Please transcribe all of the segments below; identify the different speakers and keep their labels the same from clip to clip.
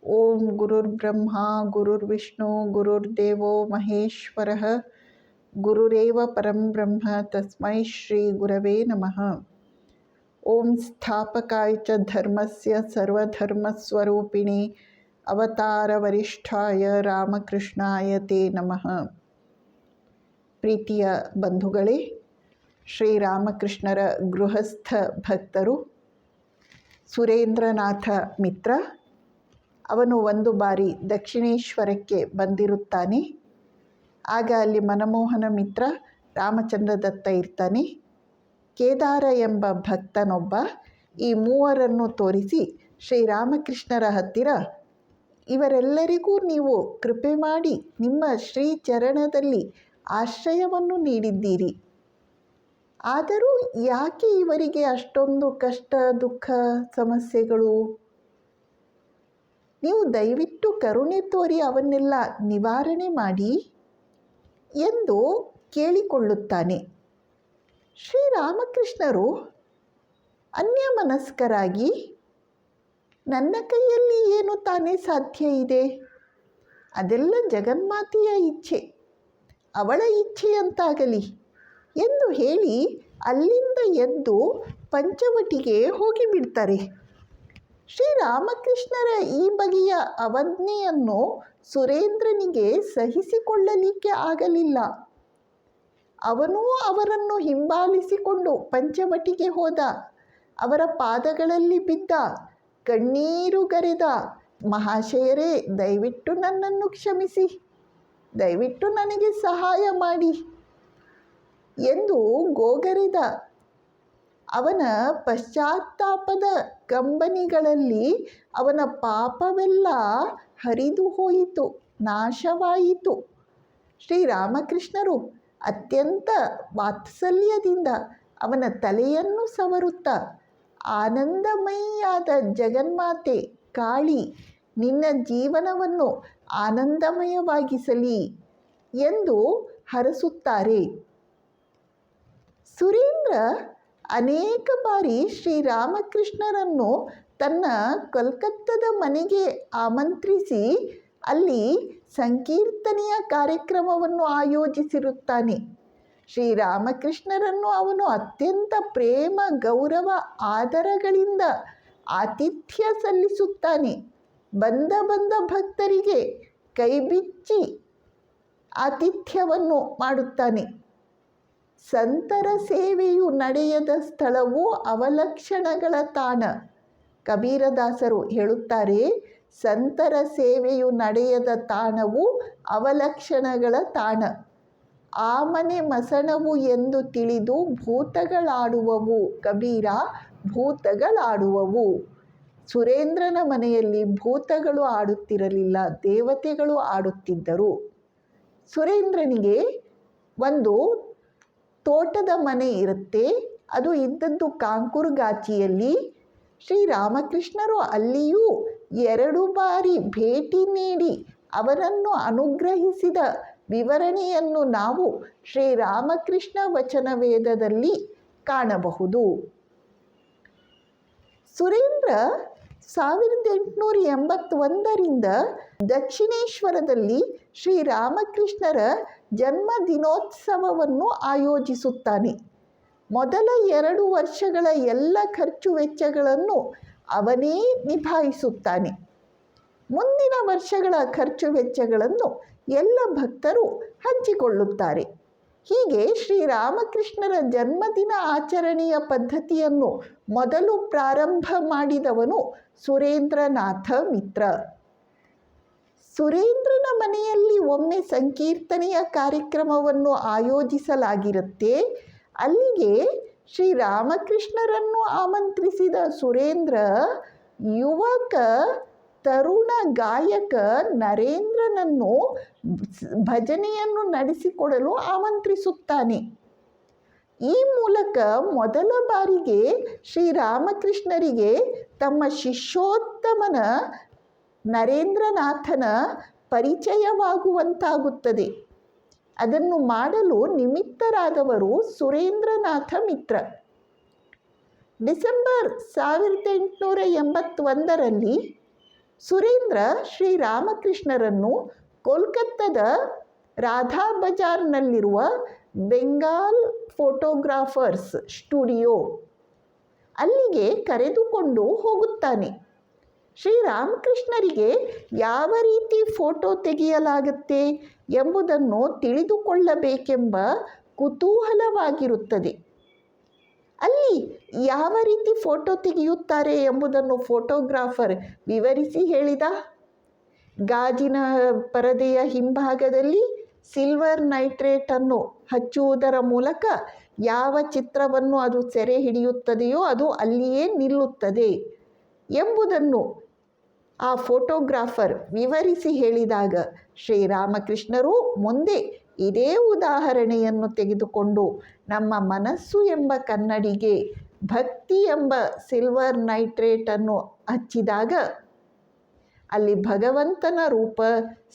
Speaker 1: ಓಂ ಗುರುರ್ಬ್ರಹ್ಮ ಗುರುರ್ವಿಷ್ಣು ಗುರುರ್ದೇವೋ ಮಹೇಶ್ವರಃ ಗುರುರೇವ ಪರಂ ಬ್ರಹ್ಮ ತಸ್ಮೈ ಶ್ರೀ ಗುರವೇ ನಮಃ. ಓಂ ಸ್ಥಾಪಕಾಯ ಚ ಧರ್ಮಸ್ಯ ಸರ್ವಧರ್ಮಸ್ವರೂಪಿಣಿ ಅವತಾರ ವರಿಷ್ಠಾಯ ರಾಮಕೃಷ್ಣಾಯ ತೇ ನಮಃ. ಪ್ರೀತಿಯ ಬಂಧುಗಳೇ, ಶ್ರೀರಾಮಕೃಷ್ಣರ ಗೃಹಸ್ಥ ಭಕ್ತರು ಸುರೇಂದ್ರನಾಥ ಮಿತ್ರ. ಅವನು ಒಂದು ಬಾರಿ ದಕ್ಷಿಣೇಶ್ವರಕ್ಕೆ ಬಂದಿರುತ್ತಾನೆ. ಆಗ ಅಲ್ಲಿ ಮನಮೋಹನ ಮಿತ್ರ ರಾಮಚಂದ್ರ ದತ್ತ ಇರ್ತಾನೆ. ಕೇದಾರ ಎಂಬ ಭಕ್ತನೊಬ್ಬ ಈ ಮೂವರನ್ನು ತೋರಿಸಿ ಶ್ರೀರಾಮಕೃಷ್ಣರ ಹತ್ತಿರ, ಇವರೆಲ್ಲರಿಗೂ ನೀವು ಕೃಪೆ ಮಾಡಿ ನಿಮ್ಮ ಶ್ರೀಚರಣದಲ್ಲಿ ಆಶ್ರಯವನ್ನು ನೀಡಿದ್ದೀರಿ. ಆದರೂ ಯಾಕೆ ಇವರಿಗೆ ಅಷ್ಟೊಂದು ಕಷ್ಟ, ದುಃಖ, ಸಮಸ್ಯೆಗಳು? ನೀವು ದಯವಿಟ್ಟು ಕರುಣೆ ತೋರಿ ಅವನ್ನೆಲ್ಲ ನಿವಾರಣೆ ಮಾಡಿ ಎಂದು ಕೇಳಿಕೊಳ್ಳುತ್ತಾನೆ. ಶ್ರೀರಾಮಕೃಷ್ಣರು ಅನ್ಯಮನಸ್ಕರಾಗಿ, ನನ್ನ ಕೈಯಲ್ಲಿ ಏನು ತಾನೇ ಸಾಧ್ಯ ಇದೆ? ಅದೆಲ್ಲ ಜಗನ್ಮಾತೆಯ ಇಚ್ಛೆ, ಅವಳ ಇಚ್ಛೆಯಂತಾಗಲಿ ಎಂದು ಹೇಳಿ ಅಲ್ಲಿಂದ ಎದ್ದು ಪಂಚವಟಿಗೆ ಹೋಗಿಬಿಡ್ತಾರೆ. ಶ್ರೀರಾಮಕೃಷ್ಣರ ಈ ಬಗೆಯ ಅವಜ್ಞೆಯನ್ನು ಸುರೇಂದ್ರನಿಗೆ ಸಹಿಸಿಕೊಳ್ಳಲಿಕ್ಕೆ ಆಗಲಿಲ್ಲ. ಅವನೂ ಅವರನ್ನು ಹಿಂಬಾಲಿಸಿಕೊಂಡು ಪಂಚವಟಿಗೆ ಹೋದ. ಅವರ ಪಾದಗಳಲ್ಲಿ ಬಿದ್ದ, ಕಣ್ಣೀರುಗರೆದ, ಮಹಾಶಯರೇ, ದಯವಿಟ್ಟು ನನ್ನನ್ನು ಕ್ಷಮಿಸಿ, ದಯವಿಟ್ಟು ನನಗೆ ಸಹಾಯ ಮಾಡಿ ಎಂದು ಗೋಗರೆದ. ಅವನ ಪಶ್ಚಾತ್ತಾಪದ ಕಂಬನಿಗಳಲ್ಲಿ ಅವನ ಪಾಪವೆಲ್ಲ ಹರಿದು ಹೋಯಿತು, ನಾಶವಾಯಿತು. ಶ್ರೀರಾಮಕೃಷ್ಣರು ಅತ್ಯಂತ ವಾತ್ಸಲ್ಯದಿಂದ ಅವನ ತಲೆಯನ್ನು ಸವರುತ್ತಾ, ಆನಂದಮಯಿಯಾದ ಜಗನ್ಮಾತೆ ಕಾಳಿ ನಿನ್ನ ಜೀವನವನ್ನು ಆನಂದಮಯವಾಗಿಸಲಿ ಎಂದು ಹರಸುತ್ತಾರೆ. ಸುರೇಂದ್ರ ಅನೇಕ ಬಾರಿ ಶ್ರೀರಾಮಕೃಷ್ಣರನ್ನು ತನ್ನ ಕೋಲ್ಕತ್ತಾದ ಮನೆಗೆ ಆಮಂತ್ರಿಸಿ ಅಲ್ಲಿ ಸಂಕೀರ್ತನೆಯ ಕಾರ್ಯಕ್ರಮವನ್ನು ಆಯೋಜಿಸಿರುತ್ತಾನೆ. ಶ್ರೀರಾಮಕೃಷ್ಣರನ್ನು ಅವನು ಅತ್ಯಂತ ಪ್ರೇಮ, ಗೌರವ, ಆದರಗಳಿಂದ ಆತಿಥ್ಯ ಸಲ್ಲಿಸುತ್ತಾನೆ. ಬಂದ ಭಕ್ತರಿಗೆ ಕೈಬಿಚ್ಚಿ ಆತಿಥ್ಯವನ್ನು ಮಾಡುತ್ತಾನೆ. ಸಂತರ ಸೇವೆಯು ನಡೆಯದ ಸ್ಥಳವು ಅವಲಕ್ಷಣಗಳ ತಾಣ. ಕಬೀರದಾಸರು ಹೇಳುತ್ತಾರೆ, ಸಂತರ ಸೇವೆಯು ನಡೆಯದ ತಾಣವು ಅವಲಕ್ಷಣಗಳ ತಾಣ. ಆ ಮನೆ ಮಸಣವು ಎಂದು ತಿಳಿದು ಭೂತಗಳಾಡುವವು. ಕಬೀರ, ಭೂತಗಳಾಡುವವು. ಸುರೇಂದ್ರನ ಮನೆಯಲ್ಲಿ ಭೂತಗಳು ಆಡುತ್ತಿರಲಿಲ್ಲ, ದೇವತೆಗಳು ಆಡುತ್ತಿದ್ದರು. ಸುರೇಂದ್ರನಿಗೆ ಒಂದು ತೋಟದ ಮನೆ ಇರುತ್ತೆ. ಅದು ಇದ್ದದ್ದು ಕಾಂಕುರ್ಗಾಚಿಯಲ್ಲಿ. ಶ್ರೀರಾಮಕೃಷ್ಣರು ಅಲ್ಲಿಯೂ 2 ಬಾರಿ ಭೇಟಿ ನೀಡಿ ಅವರನ್ನು ಅನುಗ್ರಹಿಸಿದ ವಿವರಣೆಯನ್ನು ನಾವು ಶ್ರೀರಾಮಕೃಷ್ಣ ವಚನವೇದದಲ್ಲಿ ಕಾಣಬಹುದು. ಸುರೇಂದ್ರ 1881ರಿಂದ ದಕ್ಷಿಣೇಶ್ವರದಲ್ಲಿ ಶ್ರೀರಾಮಕೃಷ್ಣರ ಜನ್ಮದಿನೋತ್ಸವವನ್ನು ಆಯೋಜಿಸುತ್ತಾನೆ. ಮೊದಲ 2 ವರ್ಷಗಳ ಎಲ್ಲ ಖರ್ಚು ವೆಚ್ಚಗಳನ್ನು ಅವನೇ ನಿಭಾಯಿಸುತ್ತಾನೆ. ಮುಂದಿನ ವರ್ಷಗಳ ಖರ್ಚು ವೆಚ್ಚಗಳನ್ನು ಎಲ್ಲ ಭಕ್ತರು ಹಂಚಿಕೊಳ್ಳುತ್ತಾರೆ. ಹೀಗೆ ಶ್ರೀರಾಮಕೃಷ್ಣರ ಜನ್ಮದಿನ ಆಚರಣೆಯ ಪದ್ಧತಿಯನ್ನು ಮೊದಲು ಪ್ರಾರಂಭ ಮಾಡಿದವನು ಸುರೇಂದ್ರನಾಥ ಮಿತ್ರ. ಸುರೇಂದ್ರನ ಮನೆಯಲ್ಲಿ ಒಮ್ಮೆ ಸಂಕೀರ್ತನೆಯ ಕಾರ್ಯಕ್ರಮವನ್ನು ಆಯೋಜಿಸಲಾಗಿರುತ್ತೆ. ಅಲ್ಲಿಗೆ ಶ್ರೀರಾಮಕೃಷ್ಣರನ್ನು ಆಮಂತ್ರಿಸಿದ ಸುರೇಂದ್ರ ಯುವಕ ತರುಣ ಗಾಯಕ ನರೇಂದ್ರನನ್ನು ಭಜನೆಯನ್ನು ನಡೆಸಿಕೊಡಲು ಆಮಂತ್ರಿಸುತ್ತಾನೆ. ಈ ಮೂಲಕ ಮೊದಲ ಬಾರಿಗೆ ಶ್ರೀರಾಮಕೃಷ್ಣರಿಗೆ ತಮ್ಮ ಶಿಷ್ಯೋತ್ತಮನ ನರೇಂದ್ರನಾಥನ ಪರಿಚಯವಾಗುವಂತಾಗುತ್ತದೆ. ಅದನ್ನು ಮಾಡಲು ನಿಮಿತ್ತರಾದವರು ಸುರೇಂದ್ರನಾಥ ಮಿತ್ರ. ಡಿಸೆಂಬರ್ 1881ರಲ್ಲಿ ಸುರೇಂದ್ರ ಶ್ರೀರಾಮಕೃಷ್ಣರನ್ನು ಕೋಲ್ಕತ್ತಾದ ರಾಧಾ ಬಜಾರ್ನಲ್ಲಿರುವ ಬೆಂಗಾಲ್ ಫೋಟೋಗ್ರಾಫರ್ಸ್ ಸ್ಟುಡಿಯೋ ಅಲ್ಲಿಗೆ ಕರೆದುಕೊಂಡು ಹೋಗುತ್ತಾನೆ. ಶ್ರೀರಾಮಕೃಷ್ಣರಿಗೆ ಯಾವ ರೀತಿ ಫೋಟೋ ತೆಗೆಯಲಾಗುತ್ತೆ ಎಂಬುದನ್ನು ತಿಳಿದುಕೊಳ್ಳಬೇಕೆಂಬ ಕುತೂಹಲವಾಗಿರುತ್ತದೆ. ಅಲ್ಲಿ ಯಾವ ರೀತಿ ಫೋಟೋ ತೆಗೆಯುತ್ತಾರೆ ಎಂಬುದನ್ನು ಫೋಟೋಗ್ರಾಫರ್ ವಿವರಿಸಿ ಹೇಳಿದ. ಗಾಜಿನ ಪರದೆಯ ಹಿಂಭಾಗದಲ್ಲಿ ಸಿಲ್ವರ್ ನೈಟ್ರೇಟನ್ನು ಹಚ್ಚುವುದರ ಮೂಲಕ ಯಾವ ಚಿತ್ರವನ್ನು ಅದು ಸೆರೆ ಹಿಡಿಯುತ್ತದೆಯೋ ಅದು ಅಲ್ಲಿಯೇ ನಿಲ್ಲುತ್ತದೆ ಎಂಬುದನ್ನು ಆ ಫೋಟೋಗ್ರಾಫರ್ ವಿವರಿಸಿ ಹೇಳಿದಾಗ ಶ್ರೀರಾಮಕೃಷ್ಣರು ಮುಂದೆ ಇದೇ ಉದಾಹರಣೆಯನ್ನು ತೆಗೆದುಕೊಂಡು ನಮ್ಮ ಮನಸ್ಸು ಎಂಬ ಕನ್ನಡಿಗೆ ಭಕ್ತಿ ಎಂಬ ಸಿಲ್ವರ್ ನೈಟ್ರೇಟನ್ನು ಹಚ್ಚಿದಾಗ ಅಲ್ಲಿ ಭಗವಂತನ ರೂಪ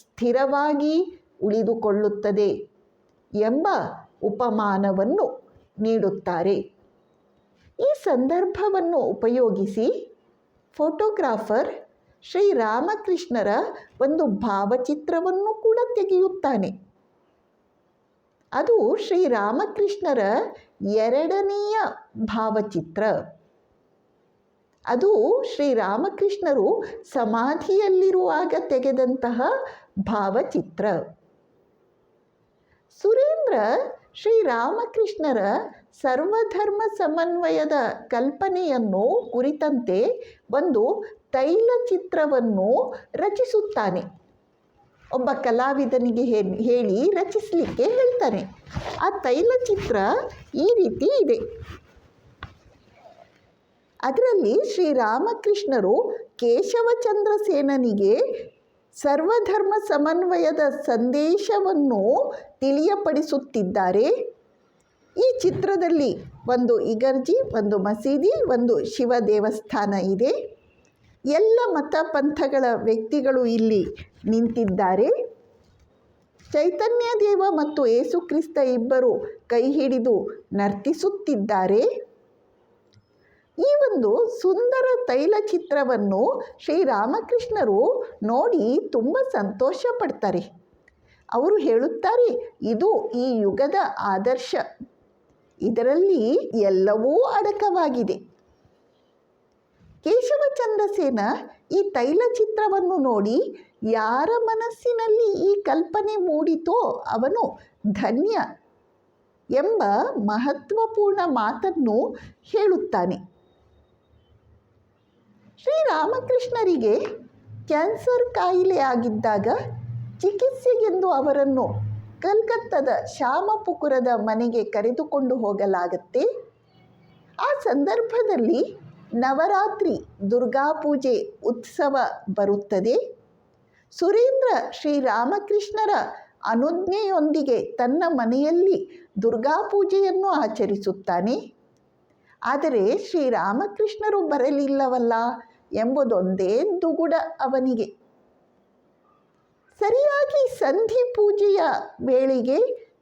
Speaker 1: ಸ್ಥಿರವಾಗಿ ಉಳಿದುಕೊಳ್ಳುತ್ತದೆ ಎಂಬ ಉಪಮಾನವನ್ನು ನೀಡುತ್ತಾರೆ. ಈ ಸಂದರ್ಭವನ್ನು ಉಪಯೋಗಿಸಿ ಫೋಟೋಗ್ರಾಫರ್ ಶ್ರೀರಾಮಕೃಷ್ಣರ ಒಂದು ಭಾವಚಿತ್ರವನ್ನು ಕೂಡ ತೆಗೆಯುತ್ತಾನೆ. ಅದು ಶ್ರೀರಾಮಕೃಷ್ಣರ ಎರಡನೆಯ ಭಾವಚಿತ್ರ. ಅದು ಶ್ರೀರಾಮಕೃಷ್ಣರು ಸಮಾಧಿಯಲ್ಲಿರುವಾಗ ತೆಗೆದಂತಹ ಭಾವಚಿತ್ರ. ಸುರೇಂದ್ರ ಶ್ರೀರಾಮಕೃಷ್ಣರ ಸರ್ವಧರ್ಮ ಸಮನ್ವಯದ ಕಲ್ಪನೆಯನ್ನು ಕುರಿತಂತೆ ಒಂದು ತೈಲಚಿತ್ರವನ್ನು ರಚಿಸುತ್ತಾನೆ. ಒಬ್ಬ ಕಲಾವಿದನಿಗೆ ಹೇಳಿ ರಚಿಸಲಿಕ್ಕೆ ಹೇಳ್ತಾನೆ. ಆ ತೈಲಚಿತ್ರ ಈ ರೀತಿ ಇದೆ. ಅದರಲ್ಲಿ ಶ್ರೀರಾಮಕೃಷ್ಣರು ಕೇಶವಚಂದ್ರ ಸೇನನಿಗೆ ಸರ್ವಧರ್ಮ ಸಮನ್ವಯದ ಸಂದೇಶವನ್ನು ತಿಳಿಯಪಡಿಸುತ್ತಿದ್ದಾರೆ. ಈ ಚಿತ್ರದಲ್ಲಿ ಒಂದು ಇಗರ್ಜಿ, ಒಂದು ಮಸೀದಿ, ಒಂದು ಶಿವ ದೇವಸ್ಥಾನ ಇದೆ. ಎಲ್ಲ ಮತ ಪಂಥಗಳ ವ್ಯಕ್ತಿಗಳು ಇಲ್ಲಿ ನಿಂತಿದ್ದಾರೆ. ಚೈತನ್ಯ ದೇವ ಮತ್ತು ಯೇಸುಕ್ರಿಸ್ತ ಇಬ್ಬರು ಕೈ ಹಿಡಿದು ನರ್ತಿಸುತ್ತಿದ್ದಾರೆ. ಈ ಒಂದು ಸುಂದರ ತೈಲಚಿತ್ರವನ್ನು ಶ್ರೀರಾಮಕೃಷ್ಣರು ನೋಡಿ ತುಂಬ ಸಂತೋಷ ಪಡ್ತಾರೆ. ಅವರು ಹೇಳುತ್ತಾರೆ, ಇದು ಈ ಯುಗದ ಆದರ್ಶ. ಇದರಲ್ಲಿ ಎಲ್ಲವೂ ಅಡಕವಾಗಿದೆ. ಕೇಶವಚಂದ್ರ ಸೇನ ಈ ತೈಲಚಿತ್ರವನ್ನು ನೋಡಿ ಯಾರ ಮನಸ್ಸಿನಲ್ಲಿ ಈ ಕಲ್ಪನೆ ಮೂಡಿತೋ ಅವನು ಧನ್ಯ ಎಂಬ ಮಹತ್ವಪೂರ್ಣ ಮಾತನ್ನು ಹೇಳುತ್ತಾನೆ. ಶ್ರೀರಾಮಕೃಷ್ಣರಿಗೆ ಕ್ಯಾನ್ಸರ್ ಕಾಯಿಲೆ ಆಗಿದ್ದಾಗ ಚಿಕಿತ್ಸೆಗೆಂದು ಅವರನ್ನು ಕಲ್ಕತ್ತಾದ ಶ್ಯಾಮಪುಕುರದ ಮನೆಗೆ ಕರೆದುಕೊಂಡು ಹೋಗಲಾಗುತ್ತೆ. ಆ ಸಂದರ್ಭದಲ್ಲಿ ನವರಾತ್ರಿ ದುರ್ಗಾಪೂಜೆ ಉತ್ಸವ ಬರುತ್ತದೆ. ಸುರೇಂದ್ರ ಶ್ರೀರಾಮಕೃಷ್ಣರ ಅನುಜ್ಞೆಯೊಂದಿಗೆ ತನ್ನ ಮನೆಯಲ್ಲಿ ದುರ್ಗಾಪೂಜೆಯನ್ನು ಆಚರಿಸುತ್ತಾನೆ. ಆದರೆ ಶ್ರೀರಾಮಕೃಷ್ಣರು ಬರಲಿಲ್ಲವಲ್ಲ ಎಂಬುದೊಂದೇ ದುಗುಡ ಅವನಿಗೆ. ಸರಿಯಾಗಿ ಸಂಧಿ ಪೂಜೆಯ ವೇಳೆಗೆ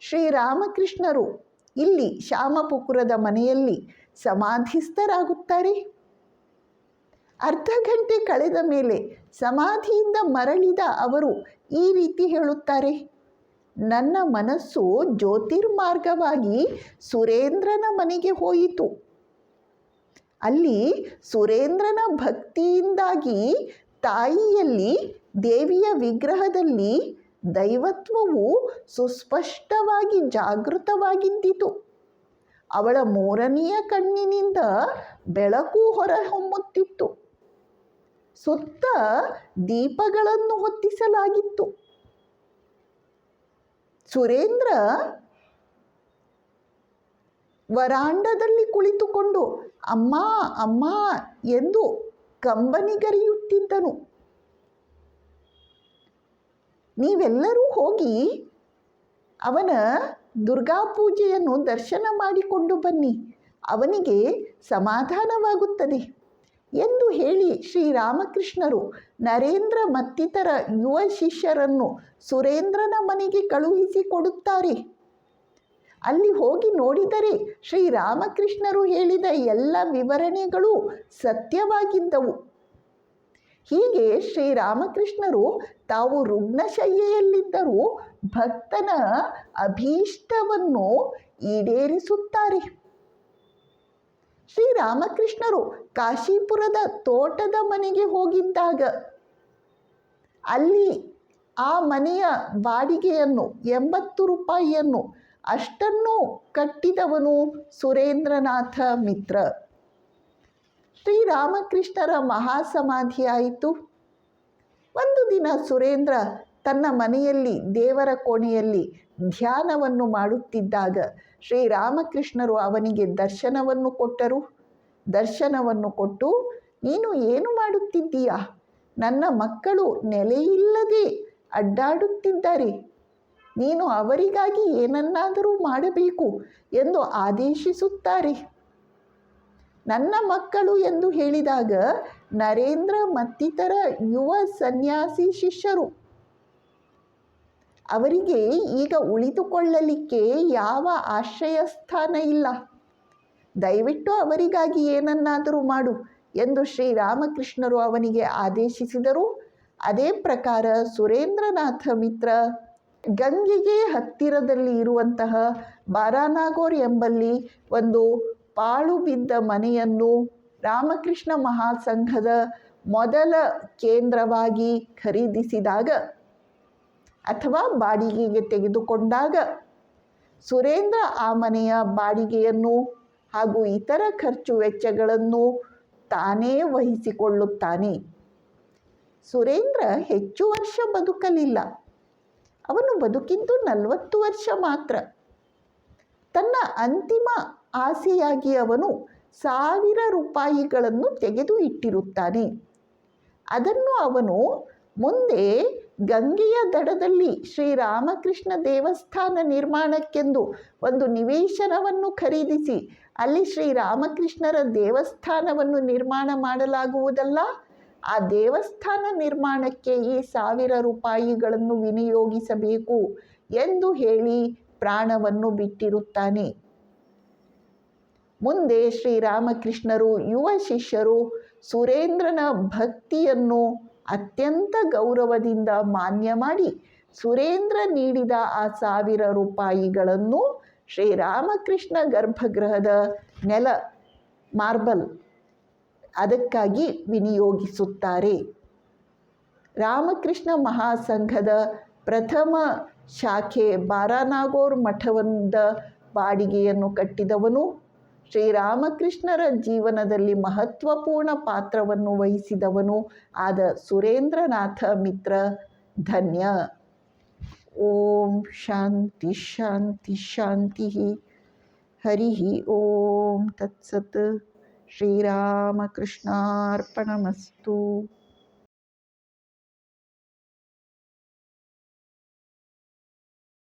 Speaker 1: ಶ್ರೀರಾಮಕೃಷ್ಣರು ಇಲ್ಲಿ ಶ್ಯಾಮಪುಕುರದ ಮನೆಯಲ್ಲಿ ಸಮಾಧಿಸ್ಥರಾಗುತ್ತಾರೆ. ಅರ್ಧ ಗಂಟೆ ಕಳೆದ ಮೇಲೆ ಸಮಾಧಿಯಿಂದ ಮರಳಿದ ಅವರು ಈ ರೀತಿ ಹೇಳುತ್ತಾರೆ, ನನ್ನ ಮನಸ್ಸು ಜ್ಯೋತಿರ್ಮಾರ್ಗವಾಗಿ ಸುರೇಂದ್ರನ ಮನೆಗೆ ಹೋಯಿತು. ಅಲ್ಲಿ ಸುರೇಂದ್ರನ ಭಕ್ತಿಯಿಂದಾಗಿ ತಾಯಿಯಲ್ಲಿ ದೇವಿಯ ವಿಗ್ರಹದಲ್ಲಿ ದೈವತ್ವವು ಸುಸ್ಪಷ್ಟವಾಗಿ ಜಾಗೃತವಾಗಿದ್ದಿತು. ಅವಳ ಮೂರನೆಯ ಕಣ್ಣಿನಿಂದ ಬೆಳಕು ಹೊರಹೊಮ್ಮುತ್ತಿತ್ತು. ಸುತ್ತ ದೀಪಗಳನ್ನು ಹೊತ್ತಿಸಲಾಗಿತ್ತು. ಸುರೇಂದ್ರ ವರಾಂಡದಲ್ಲಿ ಕುಳಿತುಕೊಂಡು ಅಮ್ಮ ಅಮ್ಮ ಎಂದು ಕಂಬನಿಗರೆಯುತ್ತಿದ್ದನು. ನೀವೆಲ್ಲರೂ ಹೋಗಿ ಅವನ ದುರ್ಗಾಪೂಜೆಯನ್ನು ದರ್ಶನ ಮಾಡಿಕೊಂಡು ಬನ್ನಿ, ಅವನಿಗೆ ಸಮಾಧಾನವಾಗುತ್ತದೆ ಎಂದು ಹೇಳಿ ಶ್ರೀರಾಮಕೃಷ್ಣರು ನರೇಂದ್ರ ಮತ್ತಿತರ ಯುವ ಶಿಷ್ಯರನ್ನು ಸುರೇಂದ್ರನ ಮನೆಗೆ ಕಳುಹಿಸಿಕೊಡುತ್ತಾರೆ. ಅಲ್ಲಿ ಹೋಗಿ ನೋಡಿದರೆ ಶ್ರೀರಾಮಕೃಷ್ಣರು ಹೇಳಿದ ಎಲ್ಲ ವಿವರಣೆಗಳು ಸತ್ಯವಾಗಿದ್ದವು. ಹೀಗೆ ಶ್ರೀರಾಮಕೃಷ್ಣರು ತಾವು ರುಗ್ಣಶಯ್ಯೆಯಲ್ಲಿದ್ದರೂ ಭಕ್ತನ ಅಭೀಷ್ಟವನ್ನು ಈಡೇರಿಸುತ್ತಾರೆ. ಶ್ರೀರಾಮಕೃಷ್ಣರು ಕಾಶೀಪುರದ ತೋಟದ ಮನೆಗೆ ಹೋಗಿದ್ದಾಗ ಅಲ್ಲಿ ಆ ಮನೆಯ ಬಾಡಿಗೆಯನ್ನು 80 ರೂಪಾಯಿಯನ್ನು ಅಷ್ಟನ್ನು ಕಟ್ಟಿದವನು ಸುರೇಂದ್ರನಾಥ ಮಿತ್ರ. ಶ್ರೀರಾಮಕೃಷ್ಣರ ಮಹಾಸಮಾಧಿಯಾಯಿತು. ಒಂದು ದಿನ ಸುರೇಂದ್ರ ತನ್ನ ಮನೆಯಲ್ಲಿ ದೇವರ ಕೋಣೆಯಲ್ಲಿ ಧ್ಯಾನವನ್ನು ಮಾಡುತ್ತಿದ್ದಾಗ ಶ್ರೀರಾಮಕೃಷ್ಣರು ಅವನಿಗೆ ದರ್ಶನವನ್ನು ಕೊಟ್ಟರು. ದರ್ಶನವನ್ನು ಕೊಟ್ಟು, ನೀನು ಏನು ಮಾಡುತ್ತಿದ್ದೀಯಾ? ನನ್ನ ಮಕ್ಕಳು ನೆಲೆಯಿಲ್ಲದೆ ಅಡ್ಡಾಡುತ್ತಿದ್ದಾರೆ, ನೀನು ಅವರಿಗಾಗಿ ಏನನ್ನಾದರೂ ಮಾಡಬೇಕು ಎಂದು ಆದೇಶಿಸುತ್ತಾರೆ. ನನ್ನ ಮಕ್ಕಳು ಎಂದು ಹೇಳಿದಾಗ ನರೇಂದ್ರ ಮತ್ತಿತರ ಯುವ ಸನ್ಯಾಸಿ ಶಿಷ್ಯರು. ಅವರಿಗೆ ಈಗ ಉಳಿದುಕೊಳ್ಳಲಿಕ್ಕೆ ಯಾವ ಆಶ್ರಯ ಸ್ಥಾನ ಇಲ್ಲ. ದಯವಿಟ್ಟು ಅವರಿಗಾಗಿ ಏನನ್ನಾದರೂ ಮಾಡು ಎಂದು ಶ್ರೀರಾಮಕೃಷ್ಣರು ಅವನಿಗೆ ಆದೇಶಿಸಿದರು. ಅದೇ ಪ್ರಕಾರ ಸುರೇಂದ್ರನಾಥ ಮಿತ್ರ ಗಂಗೆಗೆ ಹತ್ತಿರದಲ್ಲಿ ಇರುವಂತಹ ಬಾರಾನಾಗೋರ್ ಎಂಬಲ್ಲಿ ಒಂದು ಪಾಳು ಬಿದ್ದ ಮನೆಯನ್ನು ರಾಮಕೃಷ್ಣ ಮಹಾಸಂಘದ ಮೊದಲ ಕೇಂದ್ರವಾಗಿ ಖರೀದಿಸಿದಾಗ ಅಥವಾ ಬಾಡಿಗೆಗೆ ತೆಗೆದುಕೊಂಡಾಗ ಸುರೇಂದ್ರ ಆ ಮನೆಯ ಬಾಡಿಗೆಯನ್ನು ಹಾಗೂ ಇತರ ಖರ್ಚು ವೆಚ್ಚಗಳನ್ನು ತಾನೇ ವಹಿಸಿಕೊಳ್ಳುತ್ತಾನೆ. ಸುರೇಂದ್ರ ಹೆಚ್ಚು ವರ್ಷ ಬದುಕಲಿಲ್ಲ. ಅವನು ಬದುಕಿದ್ದು 40 ವರ್ಷ ಮಾತ್ರ. ತನ್ನ ಅಂತಿಮ ಆಸೆಯಾಗಿ ಅವನು 1000 ರೂಪಾಯಿಗಳನ್ನು ತೆಗೆದು ಇಟ್ಟಿರುತ್ತಾನೆ. ಅದನ್ನು ಅವನು ಮುಂದೆ ಗಂಗೆಯ ದಡದಲ್ಲಿ ಶ್ರೀರಾಮಕೃಷ್ಣ ದೇವಸ್ಥಾನ ನಿರ್ಮಾಣಕ್ಕೆಂದು ಒಂದು ನಿವೇಶನವನ್ನು ಖರೀದಿಸಿ ಅಲ್ಲಿ ಶ್ರೀರಾಮಕೃಷ್ಣರ ದೇವಸ್ಥಾನವನ್ನು ನಿರ್ಮಾಣ ಮಾಡಲಾಗುವುದಲ್ಲ, ಆ ದೇವಸ್ಥಾನ ನಿರ್ಮಾಣಕ್ಕೆ ಈ 1000 ರೂಪಾಯಿಗಳನ್ನು ವಿನಿಯೋಗಿಸಬೇಕು ಎಂದು ಹೇಳಿ ಪ್ರಾಣವನ್ನು ಬಿಟ್ಟಿರುತ್ತಾನೆ. ಮುಂದೆ ಶ್ರೀರಾಮಕೃಷ್ಣರು ಯುವ ಶಿಷ್ಯರು ಸುರೇಂದ್ರನ ಭಕ್ತಿಯನ್ನು ಅತ್ಯಂತ ಗೌರವದಿಂದ ಮಾನ್ಯ ಮಾಡಿ ಸುರೇಂದ್ರ ನೀಡಿದ ಆ 1000 ರೂಪಾಯಿಗಳನ್ನು ಶ್ರೀರಾಮಕೃಷ್ಣ ಗರ್ಭಗೃಹದ ನೆಲ ಮಾರ್ಬಲ್ ಅದಕ್ಕಾಗಿ ವಿನಿಯೋಗಿಸುತ್ತಾರೆ. ರಾಮಕೃಷ್ಣ ಮಹಾಸಂಘದ ಪ್ರಥಮ ಶಾಖೆ ಬಾರಾನಾಗೋರ್ ಮಠದ ಬಾಡಿಗೆಯನ್ನು ಕಟ್ಟಿದವನು, ಶ್ರೀರಾಮಕೃಷ್ಣರ ಜೀವನದಲ್ಲಿ ಮಹತ್ವಪೂರ್ಣ ಪಾತ್ರವನ್ನು ವಹಿಸಿದವನು ಆದ ಸುರೇಂದ್ರನಾಥ ಮಿತ್ರ ಧನ್ಯ. ಓಂ ಶಾಂತಿ ಶಾಂತಿ ಶಾಂತಿ. ಹರಿ ಓಂ ತತ್ಸತ್. ಶ್ರೀರಾಮಕೃಷ್ಣಾರ್ಪಣಮಸ್ತು.